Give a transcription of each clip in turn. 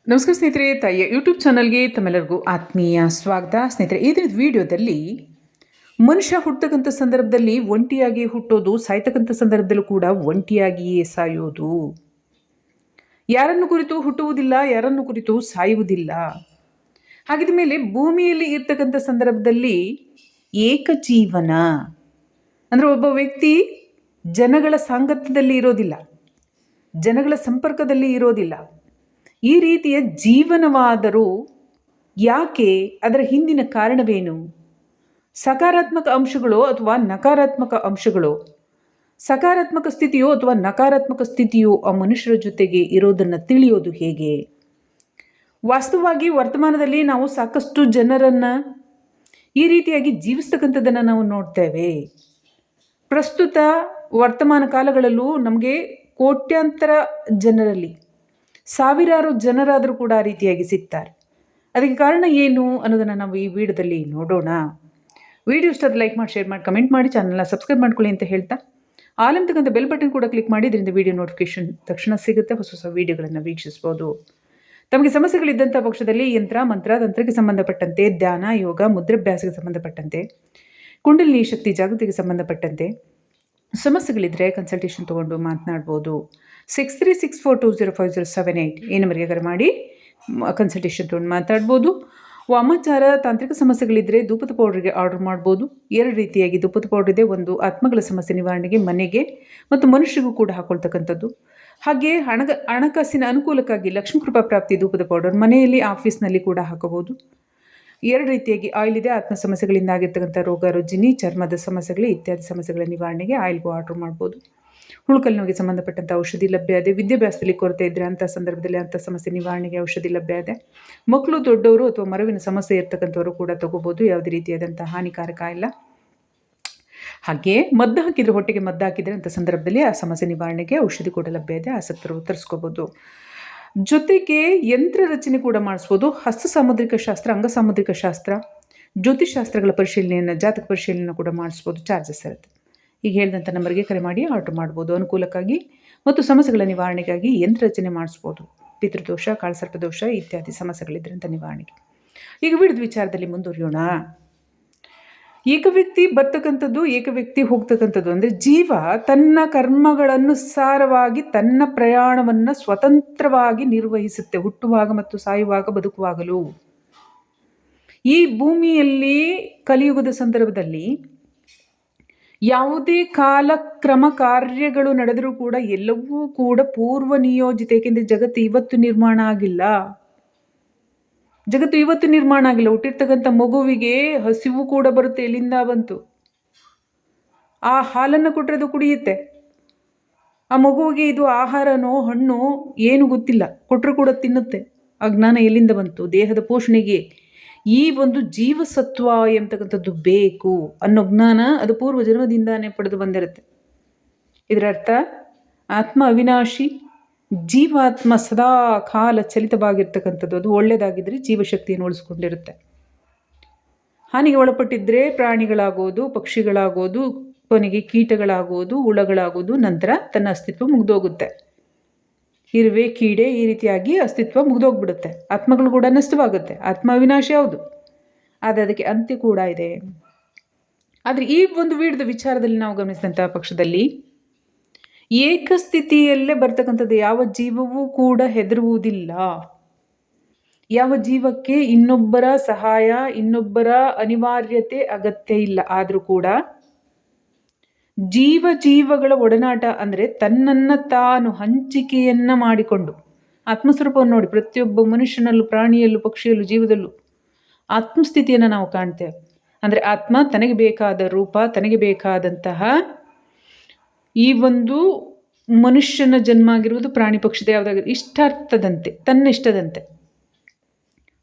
ನಮಸ್ಕಾರ ಸ್ನೇಹಿತರೆ, ತಾಯಿಯ ಯೂಟ್ಯೂಬ್ ಚಾನಲ್ಗೆ ತಮ್ಮೆಲ್ಲರಿಗೂ ಆತ್ಮೀಯ ಸ್ವಾಗತ. ಸ್ನೇಹಿತರೆ, ಈ ದಿನದ ವಿಡಿಯೋದಲ್ಲಿ ಮನುಷ್ಯ ಹುಟ್ಟತಕ್ಕಂಥ ಸಂದರ್ಭದಲ್ಲಿ ಒಂಟಿಯಾಗಿ ಹುಟ್ಟೋದು, ಸಾಯ್ತಕ್ಕಂಥ ಸಂದರ್ಭದಲ್ಲೂ ಕೂಡ ಒಂಟಿಯಾಗಿಯೇ ಸಾಯೋದು. ಯಾರನ್ನು ಕುರಿತು ಹುಟ್ಟುವುದಿಲ್ಲ, ಯಾರನ್ನು ಕುರಿತು ಸಾಯುವುದಿಲ್ಲ. ಹಾಗಿದ ಮೇಲೆ ಭೂಮಿಯಲ್ಲಿ ಇರ್ತಕ್ಕಂಥ ಸಂದರ್ಭದಲ್ಲಿ ಏಕಜೀವನ ಅಂದರೆ ಒಬ್ಬ ವ್ಯಕ್ತಿ ಜನಗಳ ಸಾಂಗತ್ಯದಲ್ಲಿ ಇರೋದಿಲ್ಲ, ಜನಗಳ ಸಂಪರ್ಕದಲ್ಲಿ ಇರೋದಿಲ್ಲ. ಈ ರೀತಿಯ ಜೀವನವಾದರೂ ಯಾಕೆ? ಅದರ ಹಿಂದಿನ ಕಾರಣವೇನು? ಸಕಾರಾತ್ಮಕ ಅಂಶಗಳು ಅಥವಾ ನಕಾರಾತ್ಮಕ ಅಂಶಗಳು? ಸಕಾರಾತ್ಮಕ ಸ್ಥಿತಿಯೋ ಅಥವಾ ನಕಾರಾತ್ಮಕ ಸ್ಥಿತಿಯೋ ಆ ಮನುಷ್ಯರ ಜೊತೆಗೆ ಇರೋದನ್ನು ತಿಳಿಯೋದು ಹೇಗೆ? ವಾಸ್ತವವಾಗಿ ವರ್ತಮಾನದಲ್ಲಿ ನಾವು ಸಾಕಷ್ಟು ಜನರನ್ನು ಈ ರೀತಿಯಾಗಿ ಜೀವಿಸ್ತಕ್ಕಂಥದ್ದನ್ನು ನಾವು ನೋಡ್ತೇವೆ. ಪ್ರಸ್ತುತ ವರ್ತಮಾನ ಕಾಲಗಳಲ್ಲೂ ನಮಗೆ ಕೋಟ್ಯಾಂತರ ಜನರಲ್ಲಿ ಸಾವಿರಾರು ಜನರಾದರೂ ಕೂಡ ಆ ರೀತಿಯಾಗಿ ಸಿಗ್ತಾರೆ. ಅದಕ್ಕೆ ಕಾರಣ ಏನು ಅನ್ನೋದನ್ನು ನಾವು ಈ ವಿಡಿಯೋದಲ್ಲಿ ನೋಡೋಣ. ವಿಡಿಯೋ ಇಷ್ಟದ ಲೈಕ್ ಮಾಡಿ, ಶೇರ್ ಮಾಡಿ, ಕಮೆಂಟ್ ಮಾಡಿ, ಚಾನಲ್ನ ಸಬ್ಸ್ಕ್ರೈಬ್ ಮಾಡ್ಕೊಳ್ಳಿ ಅಂತ ಹೇಳ್ತಾ ಆಲಂತಕ್ಕಂಥ ಬೆಲ್ ಬಟನ್ ಕೂಡ ಕ್ಲಿಕ್ ಮಾಡಿ. ಇದರಿಂದ ವಿಡಿಯೋ ನೋಟಿಫಿಕೇಶನ್ ತಕ್ಷಣ ಸಿಗುತ್ತೆ. ಹೊಸ ಹೊಸ ವಿಡಿಯೋಗಳನ್ನು ವೀಕ್ಷಿಸ್ಬೋದು. ತಮಗೆ ಸಮಸ್ಯೆಗಳಿದ್ದಂಥ ಪಕ್ಷದಲ್ಲಿ ಯಂತ್ರ, ಮಂತ್ರ, ತಂತ್ರಕ್ಕೆ ಸಂಬಂಧಪಟ್ಟಂತೆ, ಧ್ಯಾನ, ಯೋಗ, ಮುದ್ರಾಭ್ಯಾಸಕ್ಕೆ ಸಂಬಂಧಪಟ್ಟಂತೆ, ಕುಂಡಲಿನಿ ಶಕ್ತಿ ಜಾಗೃತಿಗೆ ಸಂಬಂಧಪಟ್ಟಂತೆ ಸಮಸ್ಯೆಗಳಿದ್ದರೆ ಕನ್ಸಲ್ಟೇಷನ್ ತೊಗೊಂಡು ಮಾತನಾಡ್ಬೋದು. 6364205078 ಈ ನಂಬರ್ಗೆ ಕರೆ ಮಾಡಿ ಕನ್ಸಲ್ಟೇಷನ್ ತೊಗೊಂಡು ಮಾತಾಡ್ಬೋದು. ವಾಮಾಚಾರ ತಾಂತ್ರಿಕ ಸಮಸ್ಯೆಗಳಿದ್ದರೆ ಧೂಪದ ಪೌಡ್ರಿಗೆ ಆರ್ಡರ್ ಮಾಡ್ಬೋದು. ಎರಡು ರೀತಿಯಾಗಿ ಧೂಪದ ಪೌಡ್ರ್ ಇದೆ. ಒಂದು ಆತ್ಮಗಳ ಸಮಸ್ಯೆ ನಿವಾರಣೆಗೆ ಮನೆಗೆ ಮತ್ತು ಮನುಷ್ಯರಿಗೂ ಕೂಡ ಹಾಕೊಳ್ತಕ್ಕಂಥದ್ದು. ಹಾಗೆ ಹಣಕಾಸಿನ ಅನುಕೂಲಕ್ಕಾಗಿ ಲಕ್ಷ್ಮೀ ಕೃಪಾ ಪ್ರಾಪ್ತಿ ಧೂಪದ ಪೌಡರ್ ಮನೆಯಲ್ಲಿ, ಆಫೀಸ್ನಲ್ಲಿ ಕೂಡ ಹಾಕೋಬೋದು. ಎರಡು ರೀತಿಯಾಗಿ ಆಯಿಲ್ ಇದೆ. ಆತ್ಮ ಸಮಸ್ಯೆಗಳಿಂದ ಆಗಿರ್ತಕ್ಕಂಥ ರೋಗ ರುಜಿನಿ, ಚರ್ಮದ ಸಮಸ್ಯೆಗಳು ಇತ್ಯಾದಿ ಸಮಸ್ಯೆಗಳ ನಿವಾರಣೆಗೆ ಆಯಿಲ್ಗೂ ಆರ್ಡರ್ ಮಾಡ್ಬೋದು. ಹುಳುಕಲ್ ನೋವಿಗೆ ಸಂಬಂಧಪಟ್ಟಂಥ ಔಷಧಿ ಲಭ್ಯ ಇದೆ. ವಿದ್ಯಾಭ್ಯಾಸದಲ್ಲಿ ಕೊರತೆ ಇದ್ದರೆ ಅಂಥ ಸಂದರ್ಭದಲ್ಲಿ ಅಂಥ ಸಮಸ್ಯೆ ನಿವಾರಣೆಗೆ ಔಷಧಿ ಲಭ್ಯ ಇದೆ. ಮಕ್ಕಳು, ದೊಡ್ಡವರು ಅಥವಾ ಮರವಿನ ಸಮಸ್ಯೆ ಇರ್ತಕ್ಕಂಥವರು ಕೂಡ ತಗೋಬೋದು. ಯಾವುದೇ ರೀತಿಯಾದಂಥ ಹಾನಿಕಾರಕ ಇಲ್ಲ. ಹಾಗೆ ಮದ್ದು ಹಾಕಿದರೆ, ಹೊಟ್ಟೆಗೆ ಮದ್ದು ಹಾಕಿದರೆ ಅಂಥ ಸಂದರ್ಭದಲ್ಲಿ ಆ ಸಮಸ್ಯೆ ನಿವಾರಣೆಗೆ ಔಷಧಿ ಕೂಡ ಲಭ್ಯ ಇದೆ. ಆಸಕ್ತರು ತರಿಸ್ಕೋಬೋದು. ಜೊತೆಗೆ ಯಂತ್ರ ರಚನೆ ಕೂಡ ಮಾಡಿಸ್ಬೋದು. ಹಸ್ತ ಸಾಮುದ್ರಿಕ ಶಾಸ್ತ್ರ, ಅಂಗ ಸಾಮುದ್ರಿಕ ಶಾಸ್ತ್ರ, ಜ್ಯೋತಿಷಾಸ್ತ್ರಗಳ ಪರಿಶೀಲನೆಯನ್ನು, ಜಾತಕ ಪರಿಶೀಲನೆ ಕೂಡ ಮಾಡಿಸ್ಬೋದು. ಚಾರ್ಜಸ್ ಇರುತ್ತೆ. ಈಗ ಹೇಳಿದಂಥ ನಂಬರ್ಗೆ ಕರೆ ಮಾಡಿ ಆರ್ಡರ್ ಮಾಡ್ಬೋದು. ಅನುಕೂಲಕ್ಕಾಗಿ ಮತ್ತು ಸಮಸ್ಯೆಗಳ ನಿವಾರಣೆಗಾಗಿ ಯಂತ್ರ ರಚನೆ ಮಾಡಿಸ್ಬೋದು. ಪಿತೃದೋಷ, ಕಾಳಸರ್ಪದೋಷ ಇತ್ಯಾದಿ ಸಮಸ್ಯೆಗಳಿದ್ರಂಥ ನಿವಾರಣೆಗೆ. ಈಗ ವಿಡಿದ ವಿಚಾರದಲ್ಲಿ ಮುಂದುವರಿಯೋಣ. ಏಕ ವ್ಯಕ್ತಿ ಬರ್ತಕ್ಕಂಥದ್ದು, ಏಕ ವ್ಯಕ್ತಿ ಹೋಗ್ತಕ್ಕಂಥದ್ದು ಅಂದರೆ ಜೀವ ತನ್ನ ಕರ್ಮಗಳನುಸಾರವಾಗಿ ತನ್ನ ಪ್ರಯಾಣವನ್ನು ಸ್ವತಂತ್ರವಾಗಿ ನಿರ್ವಹಿಸುತ್ತೆ. ಹುಟ್ಟುವಾಗ ಮತ್ತು ಸಾಯುವಾಗ, ಬದುಕುವಾಗಲೂ. ಈ ಭೂಮಿಯಲ್ಲಿ ಕಲಿಯುಗದ ಸಂದರ್ಭದಲ್ಲಿ ಯಾವುದೇ ಕಾಲಕ್ರಮ ಕಾರ್ಯಗಳು ನಡೆದರೂ ಕೂಡ ಎಲ್ಲವೂ ಕೂಡ ಪೂರ್ವ ನಿಯೋಜಿತ. ಏಕೆಂದರೆ ಜಗತ್ತು ಇವತ್ತು ನಿರ್ಮಾಣ ಆಗಿಲ್ಲ. ಹುಟ್ಟಿರ್ತಕ್ಕಂಥ ಮಗುವಿಗೆ ಹಸಿವು ಕೂಡ ಬರುತ್ತೆ. ಎಲ್ಲಿಂದ ಬಂತು? ಆ ಹಾಲನ್ನು ಕೊಟ್ಟರೆ ಅದು ಕುಡಿಯುತ್ತೆ. ಆ ಮಗುವಿಗೆ ಇದು ಆಹಾರನೋ ಹಣ್ಣು ಏನು ಗೊತ್ತಿಲ್ಲ, ಕೊಟ್ಟರು ಕೂಡ ತಿನ್ನುತ್ತೆ. ಆ ಜ್ಞಾನ ಎಲ್ಲಿಂದ ಬಂತು? ದೇಹದ ಪೋಷಣೆಗೆ ಈ ಒಂದು ಜೀವಸತ್ವ ಎಂಬತಕ್ಕಂಥದ್ದು ಬೇಕು ಅನ್ನೋ ಜ್ಞಾನ ಅದು ಪೂರ್ವ ಜನ್ಮದಿಂದಾನೇ ಪಡೆದು ಬಂದಿರುತ್ತೆ. ಇದರ ಅರ್ಥ ಆತ್ಮ ಅವಿನಾಶಿ, ಜೀವಾತ್ಮ ಸದಾ ಕಾಲ ಚಲಿತವಾಗಿರ್ತಕ್ಕಂಥದ್ದು. ಅದು ಒಳ್ಳೆಯದಾಗಿದ್ದರೆ ಜೀವಶಕ್ತಿಯನ್ನು ಉಳಿಸ್ಕೊಂಡಿರುತ್ತೆ. ಹಾನಿಗೆ ಒಳಪಟ್ಟಿದ್ದರೆ ಪ್ರಾಣಿಗಳಾಗೋದು, ಪಕ್ಷಿಗಳಾಗೋದು, ಕೊನೆಗೆ ಕೀಟಗಳಾಗೋದು, ಹುಳಗಳಾಗೋದು, ನಂತರ ತನ್ನ ಅಸ್ತಿತ್ವ ಮುಗಿದೋಗುತ್ತೆ. ಇರುವೆ, ಕೀಡೆ ಈ ರೀತಿಯಾಗಿ ಅಸ್ತಿತ್ವ ಮುಗಿದೋಗ್ಬಿಡುತ್ತೆ. ಆತ್ಮಗಳು ಕೂಡ ನಷ್ಟವಾಗುತ್ತೆ. ಆತ್ಮ ಅವಿನಾಶಿ ಹೌದು, ಆದರೆ ಅದಕ್ಕೆ ಅಂತ್ಯ ಕೂಡ ಇದೆ. ಆದರೆ ಈ ಒಂದು ವಿಡಿಯೋದ ವಿಚಾರದಲ್ಲಿ ನಾವು ಗಮನಿಸಿದಂಥ ಪಕ್ಷದಲ್ಲಿ ಏಕಸ್ಥಿತಿಯಲ್ಲೇ ಬರ್ತಕ್ಕಂಥದ್ದು. ಯಾವ ಜೀವವೂ ಕೂಡ ಹೆದರುವುದಿಲ್ಲ. ಯಾವ ಜೀವಕ್ಕೆ ಇನ್ನೊಬ್ಬರ ಸಹಾಯ, ಇನ್ನೊಬ್ಬರ ಅನಿವಾರ್ಯತೆ ಅಗತ್ಯ ಇಲ್ಲ. ಆದರೂ ಕೂಡ ಜೀವಗಳ ಒಡನಾಟ ಅಂದರೆ ತನ್ನನ್ನು ತಾನು ಹಂಚಿಕೆಯನ್ನು ಮಾಡಿಕೊಂಡು ಆತ್ಮಸ್ವರೂಪವನ್ನು ನೋಡಿ ಪ್ರತಿಯೊಬ್ಬ ಮನುಷ್ಯನಲ್ಲೂ, ಪ್ರಾಣಿಯಲ್ಲೂ, ಪಕ್ಷಿಯಲ್ಲೂ, ಜೀವದಲ್ಲೂ ಆತ್ಮಸ್ಥಿತಿಯನ್ನು ನಾವು ಕಾಣ್ತೇವೆ. ಅಂದರೆ ಆತ್ಮ ತನಗೆ ಬೇಕಾದ ರೂಪ, ತನಗೆ ಬೇಕಾದಂತಹ ಈ ಒಂದು ಮನುಷ್ಯನ ಜನ್ಮ ಆಗಿರುವುದು, ಪ್ರಾಣಿ ಪಕ್ಷಿದ ಯಾವುದಾಗಿರೋ ಇಷ್ಟಾರ್ಥದಂತೆ, ತನ್ನ ಇಷ್ಟದಂತೆ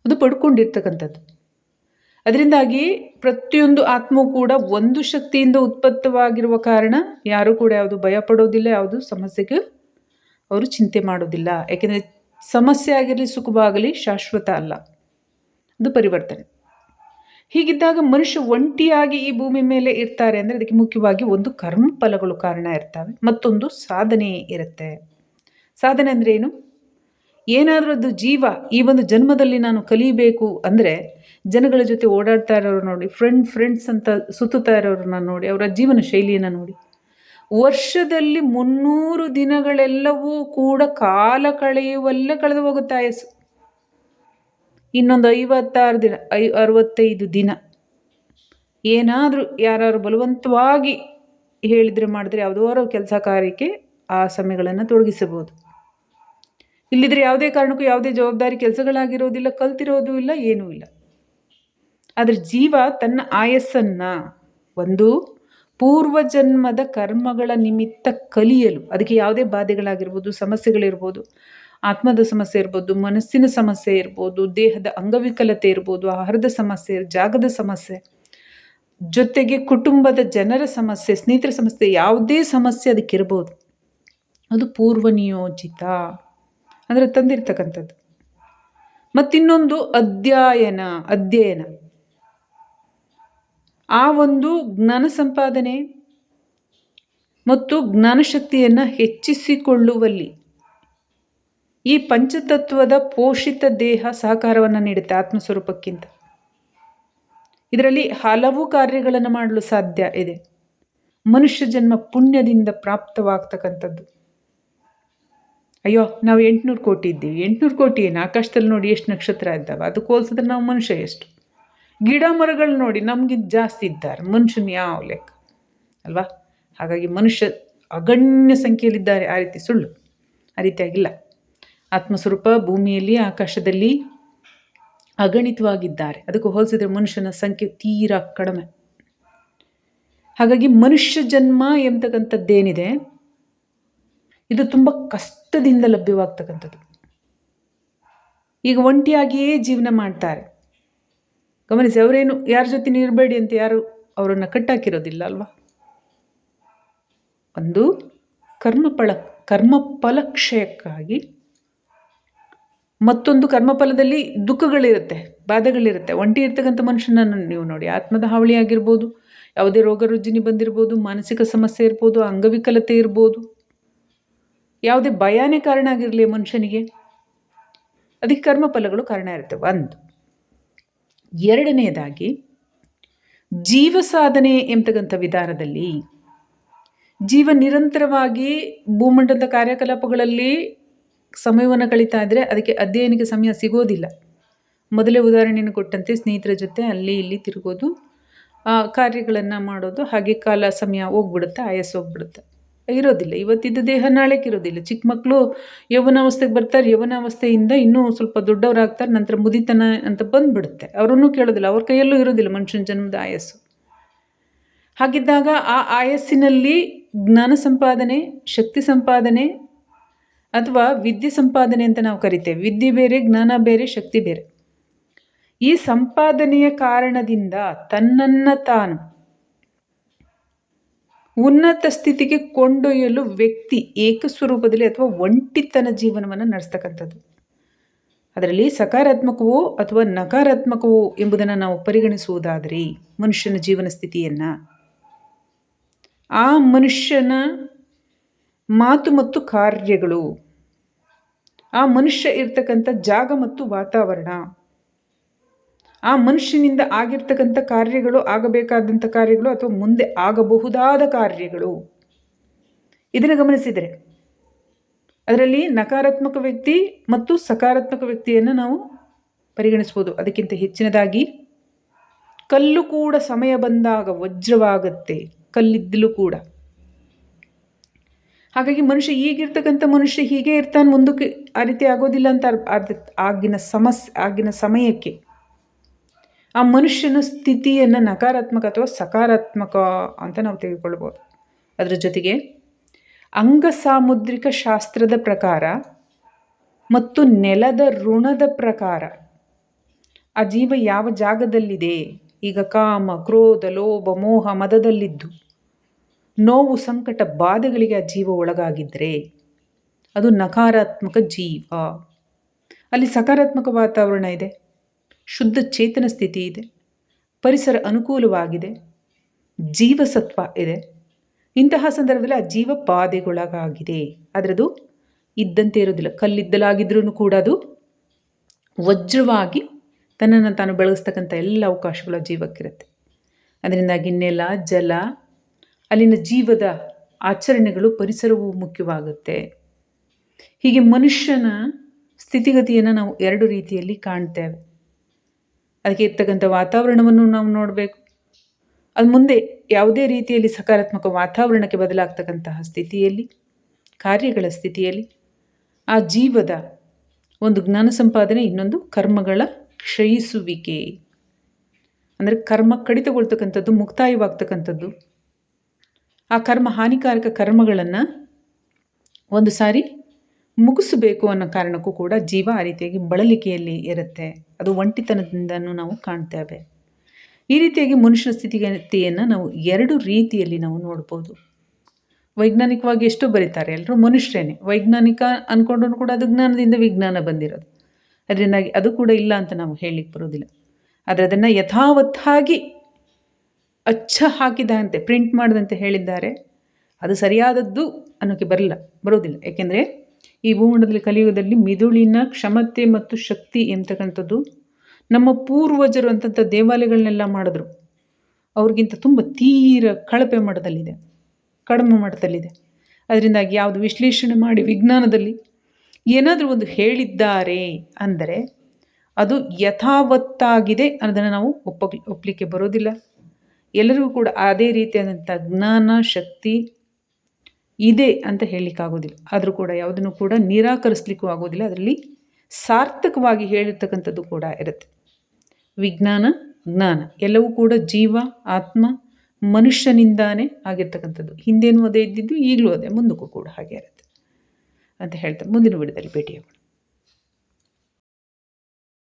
ಅದು ಪಡ್ಕೊಂಡಿರ್ತಕ್ಕಂಥದ್ದು. ಅದರಿಂದಾಗಿ ಪ್ರತಿಯೊಂದು ಆತ್ಮವೂ ಕೂಡ ಒಂದು ಶಕ್ತಿಯಿಂದ ಉತ್ಪತ್ತವಾಗಿರುವ ಕಾರಣ ಯಾರೂ ಕೂಡ ಯಾವುದು ಭಯ ಪಡೋದಿಲ್ಲ, ಯಾವುದು ಸಮಸ್ಯೆಗೆ ಅವರು ಚಿಂತೆ ಮಾಡೋದಿಲ್ಲ. ಯಾಕೆಂದರೆ ಸಮಸ್ಯೆ ಆಗಿರಲಿ, ಸುಖವಾಗಲಿ ಶಾಶ್ವತ ಅಲ್ಲ, ಅದು ಪರಿವರ್ತನೆ. ಹೀಗಿದ್ದಾಗ ಮನುಷ್ಯ ಒಂಟಿಯಾಗಿ ಈ ಭೂಮಿ ಮೇಲೆ ಇರ್ತಾರೆ ಅಂದರೆ ಅದಕ್ಕೆ ಮುಖ್ಯವಾಗಿ ಒಂದು ಕರ್ಮಫಲಗಳು ಕಾರಣ ಇರ್ತವೆ, ಮತ್ತೊಂದು ಸಾಧನೆ ಇರುತ್ತೆ. ಸಾಧನೆ ಅಂದರೆ ಏನು? ಏನಾದರೂ ಅದು ಜೀವ ಈ ಒಂದು ಜನ್ಮದಲ್ಲಿ ನಾನು ಕಲಿಬೇಕು ಅಂದರೆ ಜನಗಳ ಜೊತೆ ಓಡಾಡ್ತಾ ಇರೋರು ನೋಡಿ, ಫ್ರೆಂಡ್ಸ್ ಅಂತ ಸುತ್ತುತ್ತಾ ಇರೋರನ್ನ ನೋಡಿ, ಅವರ ಜೀವನ ಶೈಲಿಯನ್ನು ನೋಡಿ. ವರ್ಷದಲ್ಲಿ 300 ದಿನಗಳೆಲ್ಲವೂ ಕೂಡ ಕಾಲ ಕಳೆಯುವಲ್ಲೇ ಕಳೆದು ಹೋಗುತ್ತೆ ಆಯಸ್ಸು. ಇನ್ನೊಂದು 56 ದಿನ 65 ದಿನ ಏನಾದರೂ ಯಾರು ಬಲವಂತವಾಗಿ ಹೇಳಿದರೆ ಮಾಡಿದ್ರೆ ಯಾವುದೋ ಕೆಲಸ ಕಾರ್ಯಕ್ಕೆ ಆ ಸಮಯಗಳನ್ನು ತೊಡಗಿಸಬಹುದು. ಇಲ್ಲಿದ್ರೆ ಯಾವುದೇ ಕಾರಣಕ್ಕೂ ಯಾವುದೇ ಜವಾಬ್ದಾರಿ ಕೆಲಸಗಳಾಗಿರೋದಿಲ್ಲ, ಕಲ್ತಿರೋದು ಇಲ್ಲ, ಏನೂ ಇಲ್ಲ. ಆದರೆ ಜೀವ ತನ್ನ ಆಯಸ್ಸನ್ನು ಒಂದು ಪೂರ್ವಜನ್ಮದ ಕರ್ಮಗಳ ನಿಮಿತ್ತ ಕಲಿಯಲು, ಅದಕ್ಕೆ ಯಾವುದೇ ಬಾಧೆಗಳಾಗಿರ್ಬೋದು, ಸಮಸ್ಯೆಗಳಿರ್ಬೋದು, ಆತ್ಮದ ಸಮಸ್ಯೆ ಇರ್ಬೋದು, ಮನಸ್ಸಿನ ಸಮಸ್ಯೆ ಇರ್ಬೋದು, ದೇಹದ ಅಂಗವಿಕಲತೆ ಇರ್ಬೋದು, ಆಹಾರದ ಸಮಸ್ಯೆ, ಜಾಗದ ಸಮಸ್ಯೆ, ಜೊತೆಗೆ ಕುಟುಂಬದ ಜನರ ಸಮಸ್ಯೆ, ಸ್ನೇಹಿತರ ಸಮಸ್ಯೆ, ಯಾವುದೇ ಸಮಸ್ಯೆ ಅದಕ್ಕಿರ್ಬೋದು. ಅದು ಪೂರ್ವನಿಯೋಜಿತ ಅಂದರೆ ತಂದಿರ್ತಕ್ಕಂಥದ್ದು. ಮತ್ತಿನ್ನೊಂದು ಅಧ್ಯಯನ. ಆ ಒಂದು ಜ್ಞಾನ ಸಂಪಾದನೆ ಮತ್ತು ಜ್ಞಾನಶಕ್ತಿಯನ್ನು ಹೆಚ್ಚಿಸಿಕೊಳ್ಳುವಲ್ಲಿ ಈ ಪಂಚತತ್ವದ ಪೋಷಿತ ದೇಹ ಸಹಕಾರವನ್ನು ನೀಡುತ್ತೆ ಆತ್ಮಸ್ವರೂಪಕ್ಕಿಂತ. ಇದರಲ್ಲಿ ಹಲವು ಕಾರ್ಯಗಳನ್ನು ಮಾಡಲು ಸಾಧ್ಯ ಇದೆ. ಮನುಷ್ಯ ಜನ್ಮ ಪುಣ್ಯದಿಂದ ಪ್ರಾಪ್ತವಾಗ್ತಕ್ಕಂಥದ್ದು. ಅಯ್ಯೋ, ನಾವು 800 ಕೋಟಿ ಇದ್ದೀವಿ. 800 ಕೋಟಿ ಏನು? ಆಕಾಶದಲ್ಲಿ ನೋಡಿ ಎಷ್ಟು ನಕ್ಷತ್ರ ಇದ್ದಾವೆ. ಅದಕ್ಕೆ ಹೋಲಿಸಿದ್ರೆ ನಾವು ಮನುಷ್ಯ ಎಷ್ಟು? ಗಿಡ ಮರಗಳು ನೋಡಿ ನಮಗಿಂತ ಜಾಸ್ತಿ ಇದ್ದಾರೆ. ಮನುಷ್ಯನ ಯಾವ ಲೆಕ್ಕ ಅಲ್ವಾ? ಹಾಗಾಗಿ ಮನುಷ್ಯ ಅಗಣ್ಯ ಸಂಖ್ಯೆಯಲ್ಲಿದ್ದಾರೆ. ಆ ರೀತಿ ಸುಳ್ಳು, ಆ ರೀತಿಯಾಗಿಲ್ಲ. ಆತ್ಮಸ್ವರೂಪ ಭೂಮಿಯಲ್ಲಿ ಆಕಾಶದಲ್ಲಿ ಅಗಣಿತವಾಗಿದ್ದಾರೆ. ಅದಕ್ಕೆ ಹೋಲಿಸಿದ್ರೆ ಮನುಷ್ಯನ ಸಂಖ್ಯೆ ತೀರಾ ಕಡಿಮೆ. ಹಾಗಾಗಿ ಮನುಷ್ಯ ಜನ್ಮ ಎಂಬತಕ್ಕಂಥದ್ದೇನಿದೆ, ಇದು ತುಂಬ ಕಷ್ಟದಿಂದ ಲಭ್ಯವಾಗ್ತಕ್ಕಂಥದ್ದು. ಈಗ ಒಂಟಿಯಾಗಿಯೇ ಜೀವನ ಮಾಡ್ತಾರೆ. ಗಮನಿಸಿ, ಅವರೇನು ಯಾರ ಜೊತೆ ಇರಬೇಡಿ ಅಂತ ಯಾರು ಅವರನ್ನು ಕಟ್ಟಾಕಿರೋದಿಲ್ಲ ಅಲ್ವಾ? ಒಂದು ಕರ್ಮಫಲಕ್ಷಯಕ್ಕಾಗಿ, ಮತ್ತೊಂದು ಕರ್ಮಫಲದಲ್ಲಿ ದುಃಖಗಳಿರುತ್ತೆ, ಬಾಧೆಗಳಿರುತ್ತೆ. ಒಂಟಿ ಇರ್ತಕ್ಕಂಥ ಮನುಷ್ಯನನ್ನು ನೀವು ನೋಡಿ, ಆತ್ಮದ ಹಾವಳಿ ಆಗಿರ್ಬೋದು, ಯಾವುದೇ ರೋಗ ರುಜಿನಿ ಬಂದಿರ್ಬೋದು, ಮಾನಸಿಕ ಸಮಸ್ಯೆ ಇರ್ಬೋದು, ಅಂಗವಿಕಲತೆ ಇರ್ಬೋದು, ಯಾವುದೇ ಭಯನೇ ಕಾರಣ ಆಗಿರಲಿ ಮನುಷ್ಯನಿಗೆ, ಅದಕ್ಕೆ ಕರ್ಮಫಲಗಳು ಕಾರಣ ಇರುತ್ತೆ. ಒಂದು. ಎರಡನೆಯದಾಗಿ ಜೀವ ಸಾಧನೆ ಎಂಬತಕ್ಕಂಥ ವಿಧಾನದಲ್ಲಿ ಜೀವ ನಿರಂತರವಾಗಿ ಭೂಮಂಡಲದ ಕಾರ್ಯಕಲಾಪಗಳಲ್ಲಿ ಸಮಯವನ್ನು ಕಳೀತಾ ಇದ್ದರೆ ಅದಕ್ಕೆ ಅಧ್ಯಯನಕ್ಕೆ ಸಮಯ ಸಿಗೋದಿಲ್ಲ. ಮೊದಲೇ ಉದಾಹರಣೆಯನ್ನು ಕೊಟ್ಟಂತೆ ಸ್ನೇಹಿತರ ಜೊತೆ ಅಲ್ಲಿ ಇಲ್ಲಿ ತಿರುಗೋದು, ಕಾರ್ಯಗಳನ್ನು ಮಾಡೋದು, ಹಾಗೆ ಕಾಲ ಸಮಯ ಹೋಗ್ಬಿಡುತ್ತೆ, ಆಯಸ್ಸು ಹೋಗ್ಬಿಡುತ್ತೆ, ಇರೋದಿಲ್ಲ. ಇವತ್ತಿದ್ದ ದೇಹ ನಾಳೆಗಿರೋದಿಲ್ಲ. ಚಿಕ್ಕ ಮಕ್ಕಳು ಯೌವನಾವಸ್ಥೆಗೆ ಬರ್ತಾರೆ, ಯೌವನಾವಸ್ಥೆಯಿಂದ ಇನ್ನೂ ಸ್ವಲ್ಪ ದೊಡ್ಡವರಾಗ್ತಾರೆ, ನಂತರ ಮುದಿತನ ಅಂತ ಬಂದುಬಿಡುತ್ತೆ. ಅವರನ್ನು ಕೇಳೋದಿಲ್ಲ, ಅವ್ರ ಕೈಯಲ್ಲೂ ಇರೋದಿಲ್ಲ ಮನುಷ್ಯನ ಜನ್ಮದ ಆಯಸ್ಸು. ಹಾಗಿದ್ದಾಗ ಆ ಆಯಸ್ಸಿನಲ್ಲಿ ಜ್ಞಾನ ಸಂಪಾದನೆ, ಶಕ್ತಿ ಸಂಪಾದನೆ ಅಥವಾ ವಿದ್ಯೆ ಸಂಪಾದನೆ ಅಂತ ನಾವು ಕರಿತೇವೆ. ವಿದ್ಯೆ ಬೇರೆ, ಜ್ಞಾನ ಬೇರೆ, ಶಕ್ತಿ ಬೇರೆ. ಈ ಸಂಪಾದನೆಯ ಕಾರಣದಿಂದ ತನ್ನನ್ನು ತಾನು ಉನ್ನತ ಸ್ಥಿತಿಗೆ ಕೊಂಡೊಯ್ಯಲು ವ್ಯಕ್ತಿ ಏಕಸ್ವರೂಪದಲ್ಲಿ ಅಥವಾ ಒಂಟಿತನ ಜೀವನವನ್ನು ನಡೆಸ್ತಕ್ಕಂಥದ್ದು. ಅದರಲ್ಲಿ ಸಕಾರಾತ್ಮಕವೋ ಅಥವಾ ನಕಾರಾತ್ಮಕವೋ ಎಂಬುದನ್ನು ನಾವು ಪರಿಗಣಿಸುವುದಾದರೆ ಮನುಷ್ಯನ ಜೀವನ ಸ್ಥಿತಿಯನ್ನು, ಆ ಮನುಷ್ಯನ ಮಾತು ಮತ್ತು ಕಾರ್ಯಗಳು, ಆ ಮನುಷ್ಯ ಇರ್ತಕ್ಕಂಥ ಜಾಗ ಮತ್ತು ವಾತಾವರಣ, ಆ ಮನುಷ್ಯನಿಂದ ಆಗಿರ್ತಕ್ಕಂಥ ಕಾರ್ಯಗಳು, ಆಗಬೇಕಾದಂಥ ಕಾರ್ಯಗಳು ಅಥವಾ ಮುಂದೆ ಆಗಬಹುದಾದ ಕಾರ್ಯಗಳು, ಇದನ್ನು ಗಮನಿಸಿದರೆ ಅದರಲ್ಲಿ ನಕಾರಾತ್ಮಕ ವ್ಯಕ್ತಿ ಮತ್ತು ಸಕಾರಾತ್ಮಕ ವ್ಯಕ್ತಿಯನ್ನು ನಾವು ಪರಿಗಣಿಸ್ಬೋದು. ಅದಕ್ಕಿಂತ ಹೆಚ್ಚಿನದಾಗಿ ಕಲ್ಲು ಕೂಡ ಸಮಯ ಬಂದಾಗ ವಜ್ರವಾಗುತ್ತೆ, ಕಲ್ಲಿದ್ದಲು ಕೂಡ. ಹಾಗಾಗಿ ಮನುಷ್ಯ ಈಗಿರ್ತಕ್ಕಂಥ ಮನುಷ್ಯ ಹೀಗೆ ಇರ್ತಾನೆ, ಮುಂದಕ್ಕೆ ಆ ರೀತಿ ಆಗೋದಿಲ್ಲ ಅಂತ ಆಗಿನ ಸಮಯಕ್ಕೆ ಆ ಮನುಷ್ಯನ ಸ್ಥಿತಿಯನ್ನು ನಕಾರಾತ್ಮಕ ಅಥವಾ ಸಕಾರಾತ್ಮಕ ಅಂತ ನಾವು ತೆಗೆದುಕೊಳ್ಬೋದು. ಅದರ ಜೊತೆಗೆ ಅಂಗ ಸಾಮುದ್ರಿಕ ಶಾಸ್ತ್ರದ ಪ್ರಕಾರ ಮತ್ತು ನೆಲದ ಋಣದ ಪ್ರಕಾರ ಆ ಜೀವ ಯಾವ ಜಾಗದಲ್ಲಿದೆ, ಈಗ ಕಾಮ, ಕ್ರೋಧ, ಲೋಭ, ಮೋಹ, ಮದದಲ್ಲಿದ್ದು ನೋವು, ಸಂಕಟ, ಬಾಧೆಗಳಿಗೆ ಆ ಜೀವ ಒಳಗಾಗಿದ್ದರೆ ಅದು ನಕಾರಾತ್ಮಕ ಜೀವ. ಅಲ್ಲಿ ಸಕಾರಾತ್ಮಕ ವಾತಾವರಣ ಇದೆ, ಶುದ್ಧ ಚೇತನ ಸ್ಥಿತಿ ಇದೆ, ಪರಿಸರ ಅನುಕೂಲವಾಗಿದೆ, ಜೀವಸತ್ವ ಇದೆ. ಇಂತಹ ಸಂದರ್ಭದಲ್ಲಿ ಆ ಜೀವ ಬಾಧೆಗೊಳಗಾಗಿದೆ, ಅದರದು ಇದ್ದಂತೆ ಇರೋದಿಲ್ಲ. ಕಲ್ಲಿದ್ದಲಾಗಿದ್ರೂ ಕೂಡ ಅದು ವಜ್ರವಾಗಿ ತನ್ನನ್ನು ತಾನು ಬೆಳಗಿಸ್ತಕ್ಕಂಥ ಎಲ್ಲ ಅವಕಾಶಗಳು ಜೀವಕ್ಕಿರುತ್ತೆ. ಅದರಿಂದಾಗಿ ನೆಲ, ಜಲ, ಅಲ್ಲಿನ ಜೀವದ ಆಚರಣೆಗಳು, ಪರಿಸರವು ಮುಖ್ಯವಾಗುತ್ತೆ. ಹೀಗೆ ಮನುಷ್ಯನ ಸ್ಥಿತಿಗತಿಯನ್ನು ನಾವು 2 ರೀತಿಯಲ್ಲಿ ಕಾಣ್ತೇವೆ. ಅದಕ್ಕೆ ಇರ್ತಕ್ಕಂಥ ವಾತಾವರಣವನ್ನು ನಾವು ನೋಡಬೇಕು. ಅದು ಮುಂದೆ ಯಾವುದೇ ರೀತಿಯಲ್ಲಿ ಸಕಾರಾತ್ಮಕ ವಾತಾವರಣಕ್ಕೆ ಬದಲಾಗ್ತಕ್ಕಂತಹ ಸ್ಥಿತಿಯಲ್ಲಿ, ಕಾರ್ಯಗಳ ಸ್ಥಿತಿಯಲ್ಲಿ ಆ ಜೀವದ ಒಂದು ಜ್ಞಾನ ಸಂಪಾದನೆ, ಇನ್ನೊಂದು ಕರ್ಮಗಳ ಕ್ಷಯಿಸುವಿಕೆ. ಅಂದರೆ ಕರ್ಮ ಕಡಿತಗೊಳ್ತಕ್ಕಂಥದ್ದು, ಮುಕ್ತಾಯವಾಗ್ತಕ್ಕಂಥದ್ದು. ಆ ಕರ್ಮ, ಹಾನಿಕಾರಕ ಕರ್ಮಗಳನ್ನು ಒಂದು ಸಾರಿ ಮುಗಿಸಬೇಕು ಅನ್ನೋ ಕಾರಣಕ್ಕೂ ಕೂಡ ಜೀವ ಆ ರೀತಿಯಾಗಿ ಬಳಲಿಕೆಯಲ್ಲಿ ಇರುತ್ತೆ. ಅದು ಒಂಟಿತನದಿಂದನೂ ನಾವು ಕಾಣ್ತೇವೆ. ಈ ರೀತಿಯಾಗಿ ಮನುಷ್ಯನ ಸ್ಥಿತಿಗತಿಯನ್ನು ನಾವು 2 ರೀತಿಯಲ್ಲಿ ನಾವು ನೋಡ್ಬೋದು. ವೈಜ್ಞಾನಿಕವಾಗಿ ಎಷ್ಟೋ ಬರೀತಾರೆ, ಎಲ್ಲರೂ ಮನುಷ್ಯರೇನೆ. ವೈಜ್ಞಾನಿಕ ಅಂದ್ಕೊಂಡ್ರೂ ಕೂಡ ಅದು ಜ್ಞಾನದಿಂದ ವಿಜ್ಞಾನ ಬಂದಿರೋದು. ಅದರಿಂದಾಗಿ ಅದು ಕೂಡ ಇಲ್ಲ ಅಂತ ನಾವು ಹೇಳಲಿಕ್ಕೆ ಬರೋದಿಲ್ಲ. ಆದರೆ ಅದನ್ನು ಯಥಾವತ್ತಾಗಿ ಅಚ್ಚ ಹಾಕಿದಂತೆ, ಪ್ರಿಂಟ್ ಮಾಡಿದಂತೆ ಹೇಳಿದ್ದಾರೆ. ಅದು ಸರಿಯಾದದ್ದು ಅನ್ನೋಕ್ಕೆ ಬರೋದಿಲ್ಲ. ಏಕೆಂದರೆ ಈ ಭೂಮಂಡಲದಲ್ಲಿ, ಕಲಿಯುಗದಲ್ಲಿ ಮಿದುಳಿನ ಕ್ಷಮತೆ ಮತ್ತು ಶಕ್ತಿ ಎಂತಕ್ಕಂಥದ್ದು ನಮ್ಮ ಪೂರ್ವಜರು ಅಂತಂಥ ದೇವಾಲಯಗಳನ್ನೆಲ್ಲ ಮಾಡಿದ್ರು ಅವ್ರಿಗಿಂತ ತುಂಬ ತೀರ ಕಳಪೆ ಮಟ್ಟದಲ್ಲಿದೆ, ಕಡಿಮೆ ಮಟ್ಟದಲ್ಲಿದೆ. ಅದರಿಂದಾಗಿ ಯಾವುದು ವಿಶ್ಲೇಷಣೆ ಮಾಡಿ ವಿಜ್ಞಾನದಲ್ಲಿ ಏನಾದರೂ ಒಂದು ಹೇಳಿದ್ದಾರೆ ಅಂದರೆ ಅದು ಯಥಾವತ್ತಾಗಿದೆ ಅನ್ನೋದನ್ನು ನಾವು ಒಪ್ಪಲಿಕ್ಕೆ ಬರೋದಿಲ್ಲ. ಎಲ್ಲರಿಗೂ ಕೂಡ ಅದೇ ರೀತಿಯಾದಂಥ ಜ್ಞಾನ ಶಕ್ತಿ ಇದೆ ಅಂತ ಹೇಳಲಿಕ್ಕಾಗೋದಿಲ್ಲ. ಆದರೂ ಕೂಡ ಯಾವುದನ್ನು ಕೂಡ ನಿರಾಕರಿಸಲಿಕ್ಕೂ ಆಗೋದಿಲ್ಲ. ಅದರಲ್ಲಿ ಸಾರ್ಥಕವಾಗಿ ಹೇಳಿರ್ತಕ್ಕಂಥದ್ದು ಕೂಡ ಇರುತ್ತೆ. ವಿಜ್ಞಾನ, ಜ್ಞಾನ ಎಲ್ಲವೂ ಕೂಡ ಜೀವ, ಆತ್ಮ, ಮನುಷ್ಯನಿಂದಾನೇ ಆಗಿರ್ತಕ್ಕಂಥದ್ದು. ಹಿಂದೇನೂ ಅದೇ ಇದ್ದಿದ್ದು, ಈಗಲೂ ಅದೇ, ಮುಂದಕ್ಕೂ ಕೂಡ ಹಾಗೆ ಇರುತ್ತೆ ಅಂತ ಹೇಳ್ತಾರೆ. ಮುಂದಿನ ವಿಡಿಯೋದಲ್ಲಿ ಭೇಟಿಯಾಗೋಣ.